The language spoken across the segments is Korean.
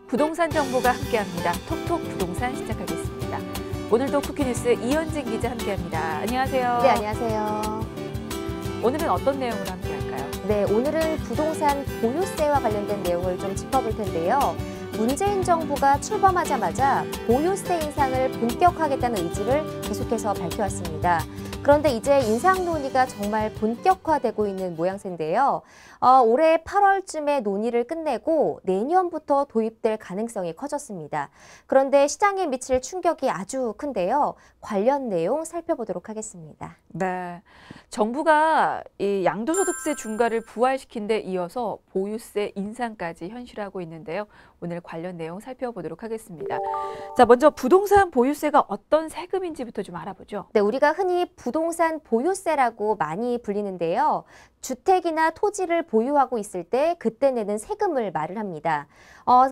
부동산 정보가 함께합니다. 톡톡 부동산 시작하겠습니다. 오늘도 쿠키뉴스 이현진 기자 함께합니다. 안녕하세요. 네, 안녕하세요. 오늘은 어떤 내용으로 함께할까요? 네, 오늘은 부동산 보유세와 관련된 내용을 좀 짚어볼 텐데요. 문재인 정부가 출범하자마자 보유세 인상을 본격화하겠다는 의지를 계속해서 밝혀왔습니다. 그런데 이제 인상 논의가 정말 본격화되고 있는 모양새인데요. 올해 8월쯤에 논의를 끝내고 내년부터 도입될 가능성이 커졌습니다. 그런데 시장에 미칠 충격이 아주 큰데요. 관련 내용 살펴보도록 하겠습니다. 네, 정부가 이 양도소득세 중과를 부활시킨 데 이어서 보유세 인상까지 현실화하고 있는데요. 오늘 관련 내용 살펴보도록 하겠습니다. 자, 먼저 부동산 보유세가 어떤 세금인지부터 좀 알아보죠. 네, 우리가 흔히 부동산 보유세라고 많이 불리는데요. 주택이나 토지를 보유하고 있을 때 그때 내는 세금을 말을 합니다.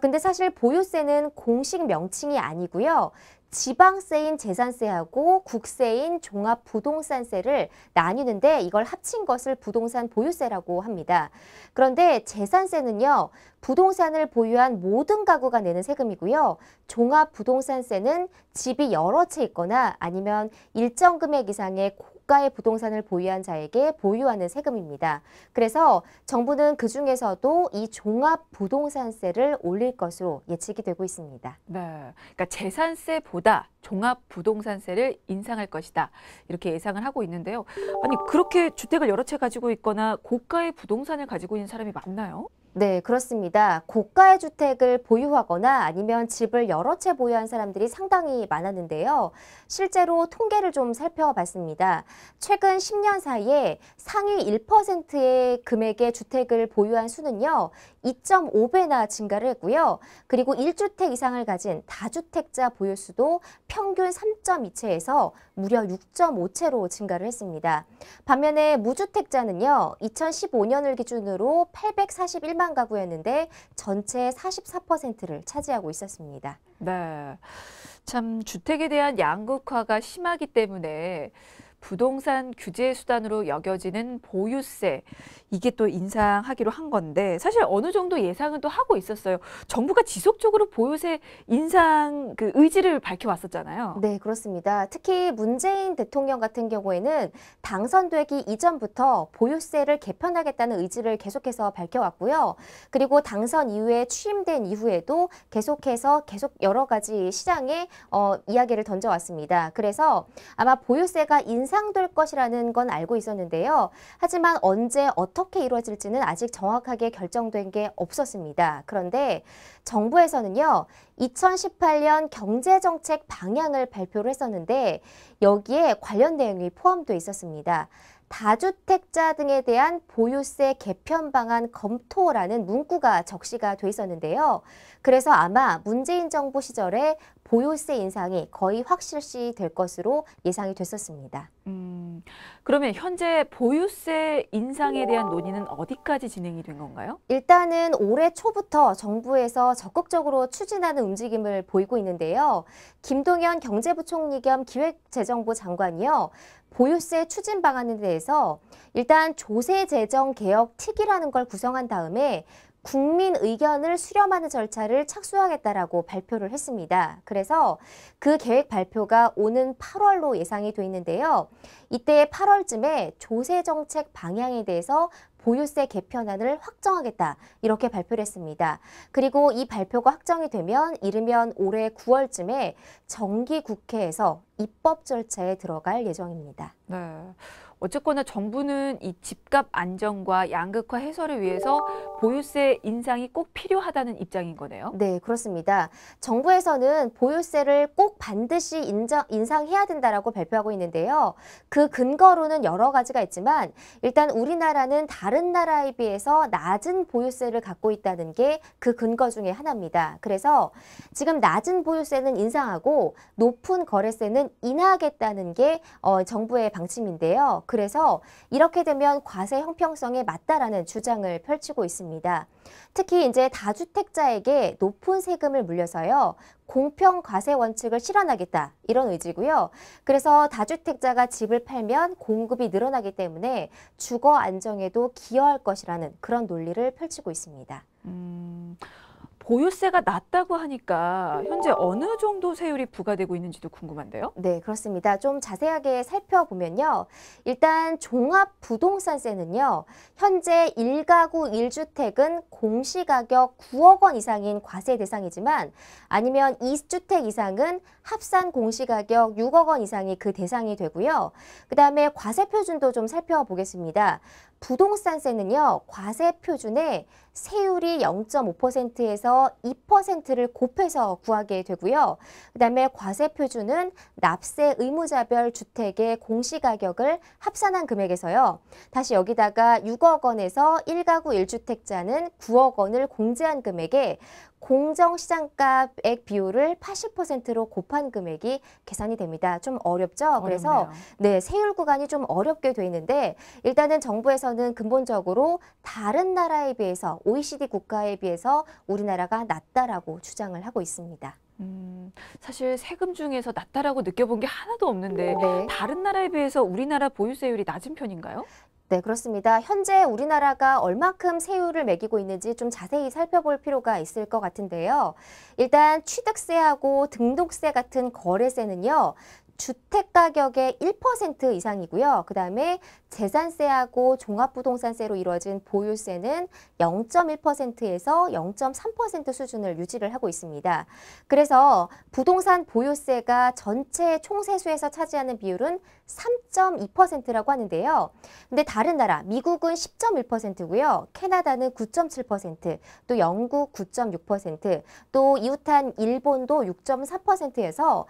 근데 사실 보유세는 공식 명칭이 아니고요. 지방세인 재산세하고 국세인 종합부동산세를 나뉘는데 이걸 합친 것을 부동산 보유세라고 합니다. 그런데 재산세는요, 부동산을 보유한 모든 가구가 내는 세금이고요. 종합부동산세는 집이 여러 채 있거나 아니면 일정 금액 이상의 고가의 부동산을 보유한 자에게 보유하는 세금입니다. 그래서 정부는 그중에서도 이 종합부동산세를 올릴 것으로 예측이 되고 있습니다. 네, 그러니까 재산세보다 종합부동산세를 인상할 것이다. 이렇게 예상을 하고 있는데요. 아니, 그렇게 주택을 여러 채 가지고 있거나 고가의 부동산을 가지고 있는 사람이 많나요? 네, 그렇습니다. 고가의 주택을 보유하거나 아니면 집을 여러 채 보유한 사람들이 상당히 많았는데요. 실제로 통계를 좀 살펴봤습니다. 최근 10년 사이에 상위 1%의 금액의 주택을 보유한 수는요, 2.5배나 증가를 했고요. 그리고 1주택 이상을 가진 다주택자 보유수도 평균 3.2채에서 무려 6.5채로 증가를 했습니다. 반면에 무주택자는요, 2015년을 기준으로 841만 가구였는데 전체 44%를 차지하고 있었습니다. 네, 참 주택에 대한 양극화가 심하기 때문에 부동산 규제 수단으로 여겨지는 보유세, 이게 또 인상하기로 한 건데 사실 어느 정도 예상은 또 하고 있었어요. 정부가 지속적으로 보유세 인상 그 의지를 밝혀왔었잖아요. 네, 그렇습니다. 특히 문재인 대통령 같은 경우에는 당선되기 이전부터 보유세를 개편하겠다는 의지를 계속해서 밝혀왔고요. 그리고 당선 이후에 취임된 이후에도 계속 여러 가지 시장에 이야기를 던져왔습니다. 그래서 아마 보유세가 인상될 것이라는 건 알고 있었는데요. 하지만 언제 어떻게 이루어질지는 아직 정확하게 결정된 게 없었습니다. 그런데 정부에서는요, 2018년 경제정책 방향을 발표를 했었는데 여기에 관련 내용이 포함되어 있었습니다. 다주택자 등에 대한 보유세 개편 방안 검토라는 문구가 적시가 돼 있었는데요. 그래서 아마 문재인 정부 시절에 보유세 인상이 거의 확실시 될 것으로 예상이 됐었습니다. 그러면 현재 보유세 인상에 대한 논의는 어디까지 진행이 된 건가요? 일단은 올해 초부터 정부에서 적극적으로 추진하는 움직임을 보이고 있는데요. 김동연 경제부총리 겸 기획재정부 장관이요, 보유세 추진 방안에 대해서 일단 조세재정개혁 특위라는 걸 구성한 다음에 국민 의견을 수렴하는 절차를 착수하겠다라고 발표를 했습니다. 그래서 그 계획 발표가 오는 8월로 예상이 돼 있는데요. 이때 8월쯤에 조세정책 방향에 대해서 보유세 개편안을 확정하겠다, 이렇게 발표를 했습니다. 그리고 이 발표가 확정이 되면 이르면 올해 9월쯤에 정기국회에서 입법 절차에 들어갈 예정입니다. 네. 어쨌거나 정부는 이 집값 안정과 양극화 해소를 위해서 보유세 인상이 꼭 필요하다는 입장인 거네요. 네, 그렇습니다. 정부에서는 보유세를 꼭 반드시 인상해야 된다라고 발표하고 있는데요. 그 근거로는 여러 가지가 있지만 일단 우리나라는 다른 나라에 비해서 낮은 보유세를 갖고 있다는 게 그 근거 중에 하나입니다. 그래서 지금 낮은 보유세는 인상하고 높은 거래세는 인하하겠다는 게 정부의 방침인데요. 그래서 이렇게 되면 과세 형평성에 맞다라는 주장을 펼치고 있습니다. 특히 이제 다주택자에게 높은 세금을 물려서요, 공평 과세 원칙을 실현하겠다, 이런 의지고요. 그래서 다주택자가 집을 팔면 공급이 늘어나기 때문에 주거 안정에도 기여할 것이라는 그런 논리를 펼치고 있습니다. 보유세가 낮다고 하니까 현재 어느 정도 세율이 부과되고 있는지도 궁금한데요. 네, 그렇습니다. 좀 자세하게 살펴보면요. 일단 종합부동산세는요. 현재 1가구 1주택은 공시가격 9억 원 이상인 과세 대상이지만 아니면 2주택 이상은 합산 공시가격 6억 원 이상이 그 대상이 되고요. 그다음에 과세 표준도 좀 살펴보겠습니다. 부동산세는요. 과세 표준에 세율이 0.5%에서 2%를 곱해서 구하게 되고요. 그다음에 과세 표준은 납세 의무자별 주택의 공시가격을 합산한 금액에서요. 다시 여기다가 6억 원에서 1가구 1주택자는 9억 원을 공제한 금액에 공정시장가액 비율을 80%로 곱한 금액이 계산이 됩니다. 좀 어렵죠? 그래서 어렵네요. 네, 세율 구간이 좀 어렵게 돼 있는데 일단은 정부에서는 근본적으로 다른 나라에 비해서 OECD 국가에 비해서 우리나라가 낮다라고 주장을 하고 있습니다. 사실 세금 중에서 낮다라고 느껴본 게 하나도 없는데 네. 다른 나라에 비해서 우리나라 보유세율이 낮은 편인가요? 네, 그렇습니다. 현재 우리나라가 얼마큼 세율을 매기고 있는지 좀 자세히 살펴볼 필요가 있을 것 같은데요. 일단 취득세하고 등록세 같은 거래세는요. 주택가격의 1% 이상이고요. 그다음에 재산세하고 종합부동산세로 이루어진 보유세는 0.1%에서 0.3% 수준을 유지를 하고 있습니다. 그래서 부동산 보유세가 전체 총세수에서 차지하는 비율은 3.2%라고 하는데요. 근데 다른 나라, 미국은 10.1%고요. 캐나다는 9.7%, 또 영국 9.6%, 또 이웃한 일본도 6.4%에서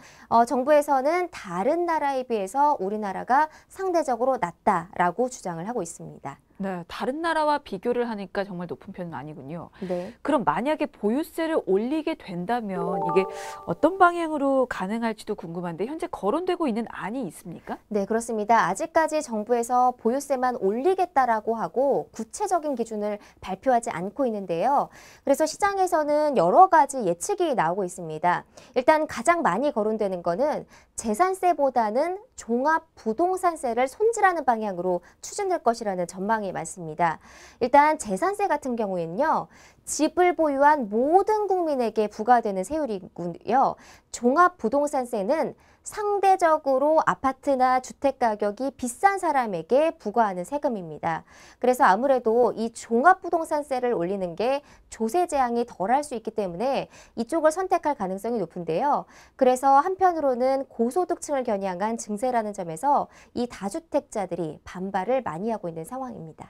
정부에서는 다른 나라에 비해서 우리나라가 상대적으로 낮다라고 주장을 하고 있습니다. 네, 다른 나라와 비교를 하니까 정말 높은 편은 아니군요. 네. 그럼 만약에 보유세를 올리게 된다면 이게 어떤 방향으로 가능할지도 궁금한데 현재 거론되고 있는 안이 있습니까? 네, 그렇습니다. 아직까지 정부에서 보유세만 올리겠다라고 하고 구체적인 기준을 발표하지 않고 있는데요. 그래서 시장에서는 여러 가지 예측이 나오고 있습니다. 일단 가장 많이 거론되는 거는 재산세보다는 종합부동산세를 손질하는 방향으로 추진될 것이라는 전망이 많습니다. 일단 재산세 같은 경우에는요. 집을 보유한 모든 국민에게 부과되는 세율이고요. 종합부동산세는 상대적으로 아파트나 주택 가격이 비싼 사람에게 부과하는 세금입니다. 그래서 아무래도 이 종합부동산세를 올리는 게 조세 재앙이 덜할 수 있기 때문에 이쪽을 선택할 가능성이 높은데요. 그래서 한편으로는 고소득층을 겨냥한 증세라는 점에서 이 다주택자들이 반발을 많이 하고 있는 상황입니다.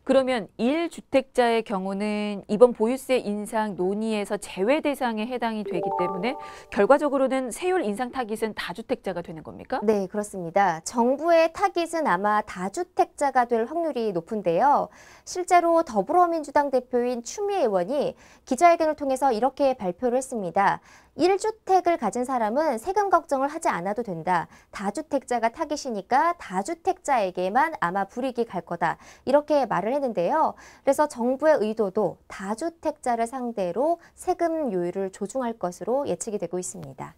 그러면 1주택자의 경우는 이번 보유세 인상 논의에서 제외 대상에 해당이 되기 때문에 결과적으로는 세율 인상 타깃은 다주택자가 되는 겁니까? 네, 그렇습니다. 정부의 타깃은 아마 다주택자가 될 확률이 높은데요. 실제로 더불어민주당 대표인 추미애 의원이 기자회견을 통해서 이렇게 발표를 했습니다. 1주택을 가진 사람은 세금 걱정을 하지 않아도 된다. 다주택자가 타깃이니까 다주택자에게만 아마 불이익이 갈 거다. 이렇게 말을 했는데요. 그래서 정부의 의도도 다주택자를 상대로 세금 요율을 조정할 것으로 예측이 되고 있습니다.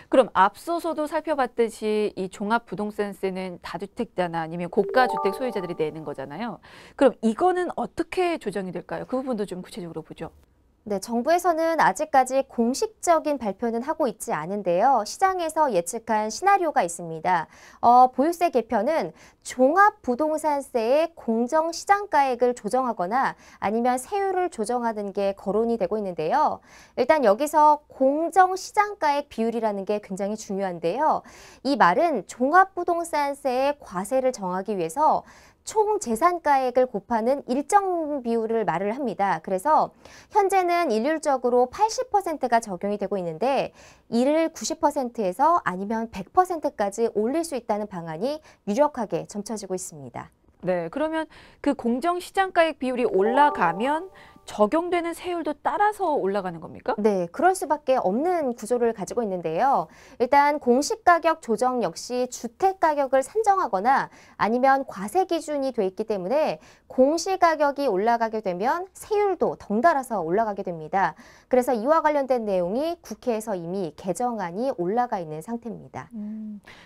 그럼 앞서서도 살펴봤듯이 이 종합부동산세는 다주택자나 아니면 고가주택 소유자들이 내는 거잖아요. 그럼 이거는 어떻게 조정이 될까요? 그 부분도 좀 구체적으로 보죠. 네, 정부에서는 아직까지 공식적인 발표는 하고 있지 않은데요. 시장에서 예측한 시나리오가 있습니다. 보유세 개편은 종합부동산세의 공정시장가액을 조정하거나 아니면 세율을 조정하는 게 거론이 되고 있는데요. 일단 여기서 공정시장가액 비율이라는 게 굉장히 중요한데요. 이 말은 종합부동산세의 과세를 정하기 위해서 총 재산가액을 곱하는 일정 비율을 말을 합니다. 그래서 현재는 일률적으로 80%가 적용이 되고 있는데 이를 90%에서 아니면 100%까지 올릴 수 있다는 방안이 유력하게 점쳐지고 있습니다. 네, 그러면 그 공정시장가액 비율이 올라가면 적용되는 세율도 따라서 올라가는 겁니까? 네, 그럴 수밖에 없는 구조를 가지고 있는데요. 일단 공시가격 조정 역시 주택가격을 산정하거나 아니면 과세 기준이 돼 있기 때문에 공시가격이 올라가게 되면 세율도 덩달아서 올라가게 됩니다. 그래서 이와 관련된 내용이 국회에서 이미 개정안이 올라가 있는 상태입니다.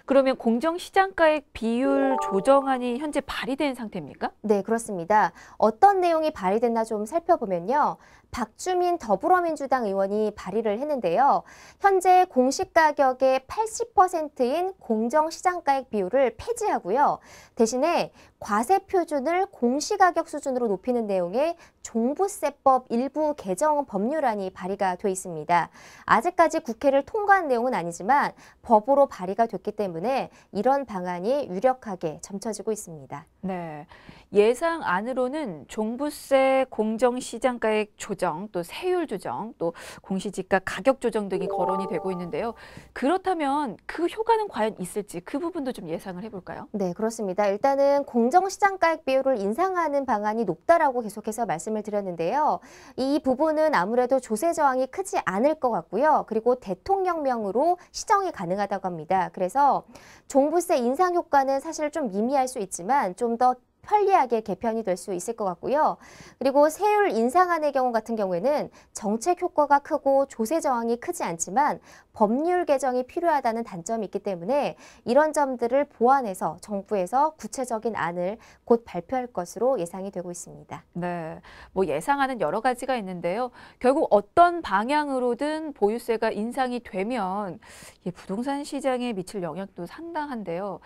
그러면 공정시장가액 비율 조정안이 현재 발의된 상태입니까? 네, 그렇습니다. 어떤 내용이 발의됐나 좀 살펴보면요. 박주민 더불어민주당 의원이 발의를 했는데요. 현재 공시가격의 80%인 공정시장가액 비율을 폐지하고요. 대신에 과세 표준을 공시가격 수준으로 높이는 내용의 종부세법 일부 개정 법률안이 발의가 돼 있습니다. 아직까지 국회를 통과한 내용은 아니지만 법으로 발의가 됐기 때문에 이런 방안이 유력하게 점쳐지고 있습니다. 네, 예상안으로는 종부세, 공정시장가액 조정, 또 세율 조정, 또 공시지가 가격 조정 등이 거론이 되고 있는데요. 그렇다면 그 효과는 과연 있을지 그 부분도 좀 예상을 해볼까요? 네, 그렇습니다. 일단은 공정시장가액 비율을 인상하는 방안이 높다라고 계속해서 말씀을 드렸는데요. 이 부분은 아무래도 조세 저항이 크지 않을 것 같고요. 그리고 대통령령으로 시정이 가능하다고 합니다. 그래서 종부세 인상 효과는 사실 좀 미미할 수 있지만 좀 더 편리하게 개편이 될 수 있을 것 같고요. 그리고 세율 인상안의 경우 같은 경우에는 정책 효과가 크고 조세 저항이 크지 않지만 법률 개정이 필요하다는 단점이 있기 때문에 이런 점들을 보완해서 정부에서 구체적인 안을 곧 발표할 것으로 예상이 되고 있습니다. 네, 뭐 예상하는 여러 가지가 있는데요. 결국 어떤 방향으로든 보유세가 인상이 되면 이 부동산 시장에 미칠 영향도 상당한데요.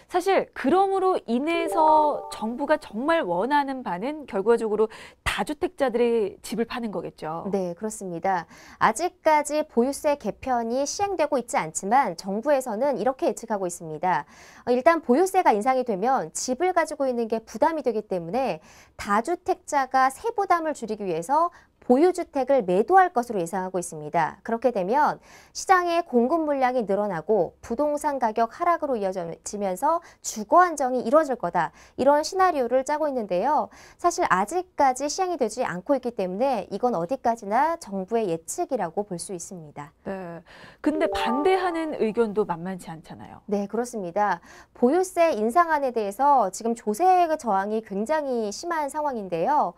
사실 그럼으로 인해서 정부가 정말 원하는 바는 결과적으로 다주택자들의 집을 파는 거겠죠. 네, 그렇습니다. 아직까지 보유세 개편이 시행되고 있지 않지만 정부에서는 이렇게 예측하고 있습니다. 일단 보유세가 인상이 되면 집을 가지고 있는 게 부담이 되기 때문에 다주택자가 세부담을 줄이기 위해서 보유주택을 매도할 것으로 예상하고 있습니다. 그렇게 되면 시장의 공급 물량이 늘어나고 부동산 가격 하락으로 이어지면서 주거 안정이 이루어질 거다. 이런 시나리오를 짜고 있는데요. 사실 아직까지 시행이 되지 않고 있기 때문에 이건 어디까지나 정부의 예측이라고 볼 수 있습니다. 네. 근데 반대하는 의견도 만만치 않잖아요. 네, 그렇습니다. 보유세 인상안에 대해서 지금 조세 저항이 굉장히 심한 상황인데요.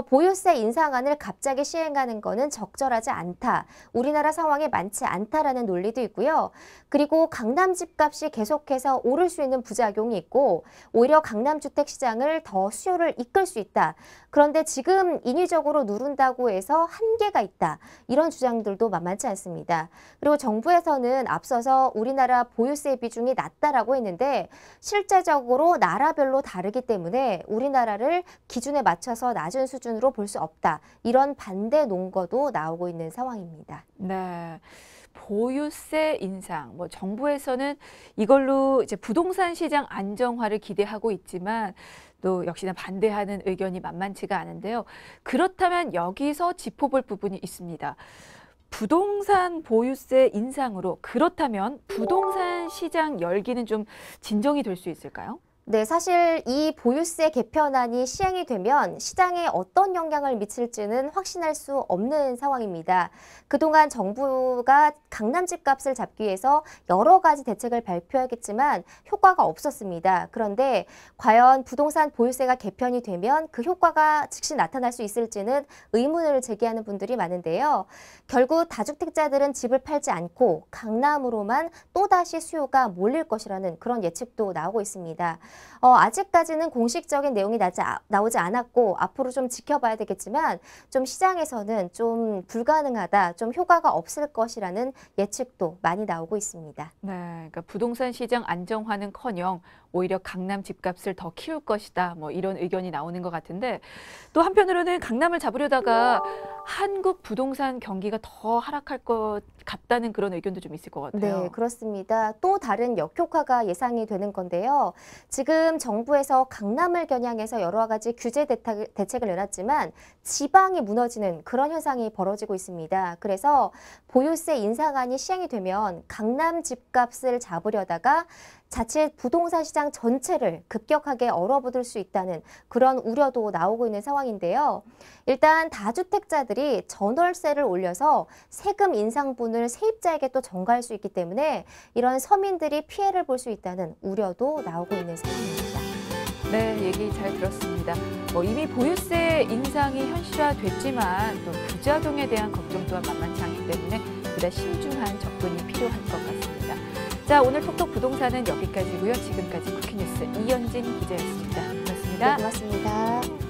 보유세 인상안을 갑자기 시행하는 거는 적절하지 않다. 우리나라 상황에 많지 않다라는 논리도 있고요. 그리고 강남 집값이 계속해서 오를 수 있는 부작용이 있고 오히려 강남 주택 시장을 더 수요를 이끌 수 있다. 그런데 지금 인위적으로 누른다고 해서 한계가 있다. 이런 주장들도 만만치 않습니다. 그리고 정부에서는 앞서서 우리나라 보유세 비중이 낮다라고 했는데 실제적으로 나라별로 다르기 때문에 우리나라를 기준에 맞춰서 낮은 수준으로 볼 수 없다. 이런 반대 논거도 나오고 있는 상황입니다. 네. 보유세 인상, 뭐 정부에서는 이걸로 이제 부동산 시장 안정화를 기대하고 있지만 또 역시나 반대하는 의견이 만만치가 않은데요. 그렇다면 여기서 짚어볼 부분이 있습니다. 부동산 보유세 인상으로 그렇다면 부동산 시장 열기는 좀 진정이 될 수 있을까요? 네, 사실 이 보유세 개편안이 시행이 되면 시장에 어떤 영향을 미칠지는 확신할 수 없는 상황입니다. 그동안 정부가 강남 집값을 잡기 위해서 여러 가지 대책을 발표하겠지만 효과가 없었습니다. 그런데 과연 부동산 보유세가 개편이 되면 그 효과가 즉시 나타날 수 있을지는 의문을 제기하는 분들이 많은데요. 결국 다주택자들은 집을 팔지 않고 강남으로만 또다시 수요가 몰릴 것이라는 그런 예측도 나오고 있습니다. 아직까지는 공식적인 내용이 나오지 않았고 앞으로 좀 지켜봐야 되겠지만 좀 시장에서는 좀 불가능하다, 좀 효과가 없을 것이라는 예측도 많이 나오고 있습니다. 네, 그러니까 부동산 시장 안정화는커녕 오히려 강남 집값을 더 키울 것이다. 뭐 이런 의견이 나오는 것 같은데 또 한편으로는 강남을 잡으려다가 한국 부동산 경기가 더 하락할 것 같다는 그런 의견도 좀 있을 것 같아요. 네, 그렇습니다. 또 다른 역효과가 예상이 되는 건데요. 지금 정부에서 강남을 겨냥해서 여러 가지 규제 대책을 내놨지만 지방이 무너지는 그런 현상이 벌어지고 있습니다. 그래서 보유세 인상안이 시행이 되면 강남 집값을 잡으려다가 자칫 부동산 시장 전체를 급격하게 얼어붙을 수 있다는 그런 우려도 나오고 있는 상황인데요. 일단 다주택자들이 전월세를 올려서 세금 인상분을 세입자에게 또 전가할 수 있기 때문에 이런 서민들이 피해를 볼 수 있다는 우려도 나오고 있는 상황입니다. 네, 얘기 잘 들었습니다. 이미 보유세 인상이 현실화됐지만 또 부작용에 대한 걱정 또한 만만치 않기 때문에 보다 신중한 접근이 필요할 것 같습니다. 자, 오늘 톡톡 부동산은 여기까지고요. 지금까지 쿠키뉴스 이현진 기자였습니다. 고맙습니다. 네, 고맙습니다.